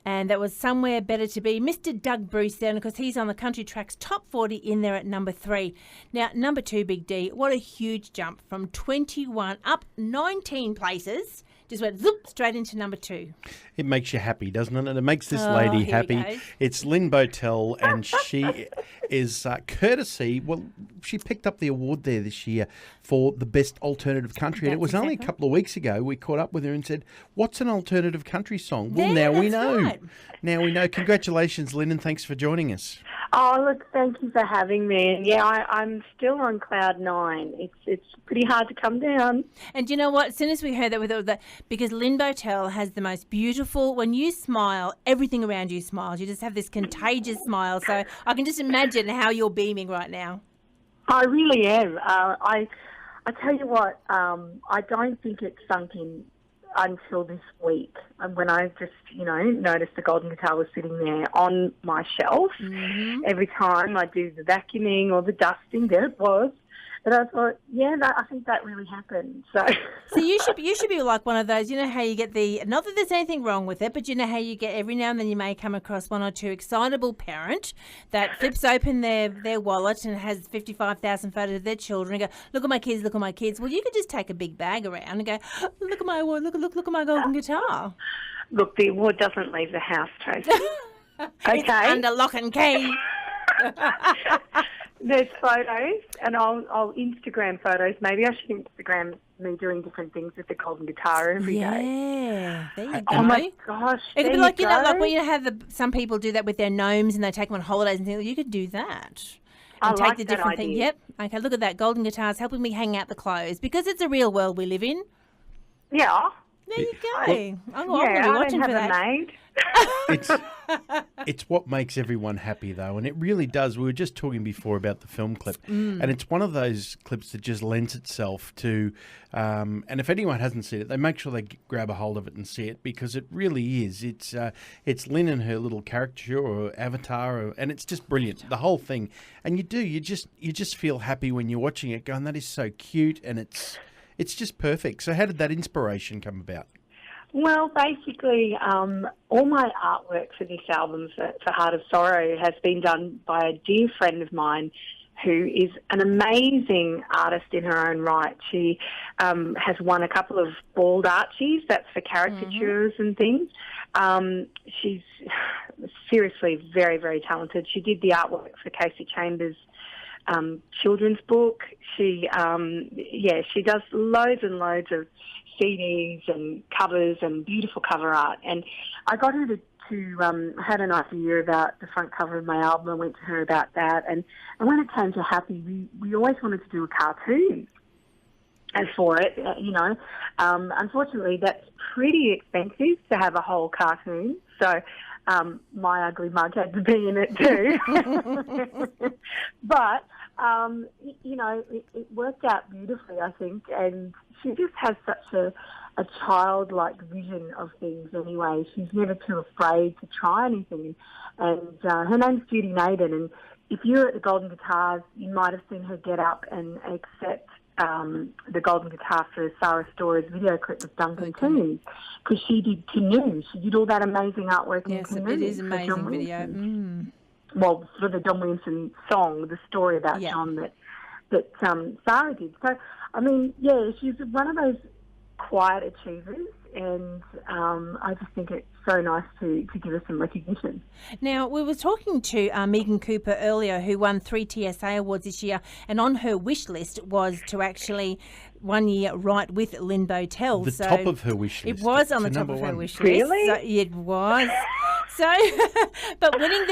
and that was Somewhere Better to Be. Mr. Doug Bruce there, and of course he's on the Country Tracks Top 40 in there at number 3. Now, number 2, Big D, what a huge jump from 21 up 19 places. Just went zoop straight into number 2. It makes you happy, doesn't it? And it makes this lady happy. It's Lyn Bowtell, and she is courtesy. Well, she picked up the award there this year for the best alternative country. And it was only a couple of weeks ago we caught up with her and said, "What's an alternative country song?" Well, now we know. Right. Now we know. Congratulations, Lyn, and thanks for joining us. Oh, look, thank you for having me. And yeah, I'm still on cloud 9. It's pretty hard to come down. And you know what? As soon as we heard that, because Lyn Bowtell has the most beautiful, when you smile, everything around you smiles. You just have this contagious smile. So I can just imagine how you're beaming right now. I really am. I tell you what, I don't think it sunk in until this week, when I just, noticed the golden guitar was sitting there on my shelf. Mm-hmm. Every time I do the vacuuming or the dusting, there it was. But I thought, I think that really happened. So you should be like one of those, how you get not that there's anything wrong with it, but you know how you get every now and then you may come across one or two excitable parent that flips open their wallet and has 55,000 photos of their children and go, look at my kids, look at my kids. Well, you could just take a big bag around and go, look at my award, look at my golden guitar. Look, the award doesn't leave the house, Tracy. Okay. It's under lock and key. There's photos, and I'll Instagram photos. Maybe I should Instagram me doing different things with the golden guitar every day. Yeah, there you go. Oh my gosh, it could be like like when you have some people do that with their gnomes and they take them on holidays and things. You could do that. And take the different thing. Yep. Okay, look at that. Golden guitar's helping me hang out the clothes because it's a real world we live in. Yeah. There you go. I'm going to be watching for that. Maid. It's what makes everyone happy, though, and it really does. We were just talking before about the film clip, and it's one of those clips that just lends itself to, and if anyone hasn't seen it, they make sure they grab a hold of it and see it, because it really is. It's Lyn and her little caricature or avatar, and it's just brilliant, the whole thing. And you just feel happy when you're watching it, going, that is so cute, and it's just perfect. So how did that inspiration come about? Well, basically, all my artwork for this album, for Heart of Sorrow, has been done by a dear friend of mine who is an amazing artist in her own right. She has won a couple of Bald Archies, that's for caricatures and things. She's seriously very, very talented. She did the artwork for Casey Chambers' children's book. She does loads and loads of CDs and covers and beautiful cover art. And I got her to had an idea about the front cover of my album. I went to her about that. And when it came to Happy, we always wanted to do a cartoon. And for it, unfortunately, that's pretty expensive to have a whole cartoon. So my ugly mug had to be in it too. But, it worked out beautifully, I think. And she just has such a childlike vision of things anyway. She's never too afraid to try anything. And her name's Judy Naden. And if you're at the Golden Guitars, you might have seen her get up and accept the golden guitar for Sarah Stora's video clip with Duncan Toons, because she did Canoe. She did all that amazing artwork in Canoe. It is amazing video. Well, for the Don Williamson song, the story about John that Sarah did. So, I mean, she's one of those quiet achievers, and I just think it's so nice to give her some recognition. Now, we were talking to Megan Cooper earlier, who won 3 TSA awards this year, and on her wish list was to actually one year write with Lyn Bowtell. The top of her wish list. It was on the top of her wish list. Really? So it was. So, but winning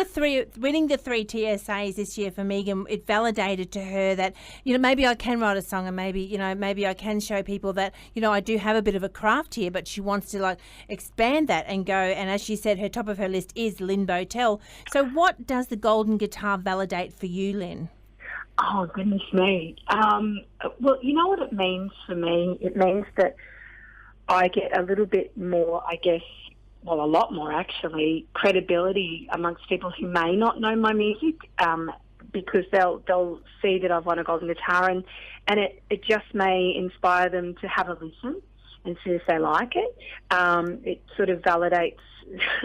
the three TSAs this year for Megan, it validated to her that, maybe I can write a song, and maybe I can show people that, I do have a bit of a craft here, but she wants to expand that and go. And as she said, her top of her list is Lyn Bowtell. So what does the golden guitar validate for you, Lyn? Oh, goodness me. Well, you know what it means for me? It means that I get a little bit more, I guess, well, a lot more actually, credibility amongst people who may not know my music, because they'll see that I've won a golden guitar, and it just may inspire them to have a listen and see if they like it. It sort of validates,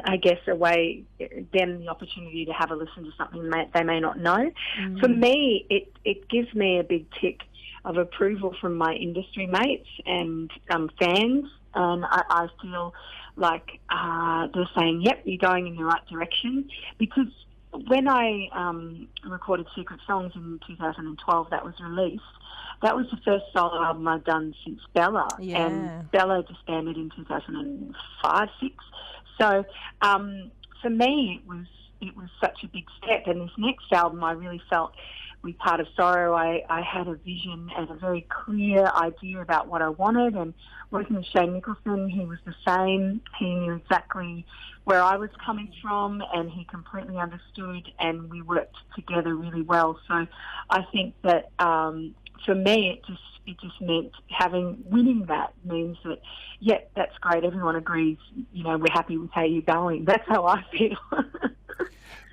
I guess, them the opportunity to have a listen to something they may not know. For me, it gives me a big tick of approval from my industry mates and fans, and I feel like they're saying, yep, you're going in the right direction. Because when I recorded Secret Songs in 2012, that was released, that was the first solo album I've done since Bella, and Bella disbanded in 2005, 6. So for me, it was such a big step. And this next album, I really felt, with Part of Sorrow, I had a vision and a very clear idea about what I wanted. And working with Shane Nicholson, he was the same. He knew exactly where I was coming from, and he completely understood, and we worked together really well. So I think that for me, it just meant winning that means that, yeah, that's great. Everyone agrees, we're happy with how you're going. That's how I feel.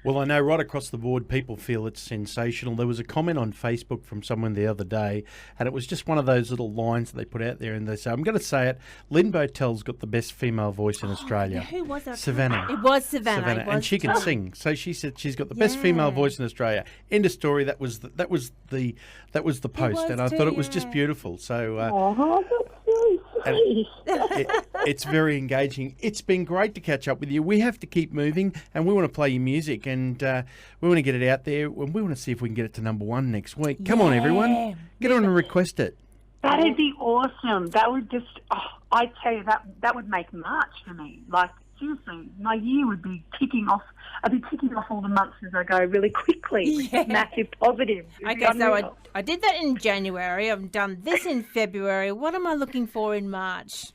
Well, I know right across the board people feel it's sensational. There was a comment on Facebook from someone the other day, and it was just one of those little lines that they put out there, and they say, I'm going to say it, Lyn Bowtell's got the best female voice in Australia. Who was that? Savannah. It was Savannah. And she can sing. So she said she's got the best female voice in Australia. End of story. That was the post, and I thought it was just beautiful. So it's very engaging. It's been great to catch up with you. We have to keep moving, and we want to play your music, and we want to get it out there, and we want to see if we can get it to number 1 next week. Come on, everyone. Get on and request it. That'd be awesome. That would just, I tell you, that would make March for me. Like, seriously, my year would be ticking off. I'd be ticking off all the months as I go really quickly, which is massive positive. Okay, so I did that in January. I've done this in February. What am I looking for in March?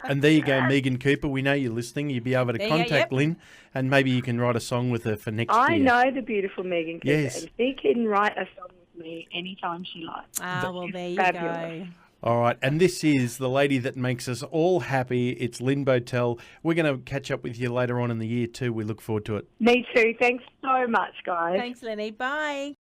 And there you go, Megan Cooper. We know you're listening. You'll be able to contact Lyn, and maybe you can write a song with her for next year. I know the beautiful Megan Cooper. Yes. And she can write a song with me anytime she likes. Well, there you fabulous. go. All right, and this is the lady that makes us all happy. It's Lyn Bowtell. We're going to catch up with you later on in the year too. We look forward to it. Me too. Thanks so much, guys. Thanks, Lenny. Bye.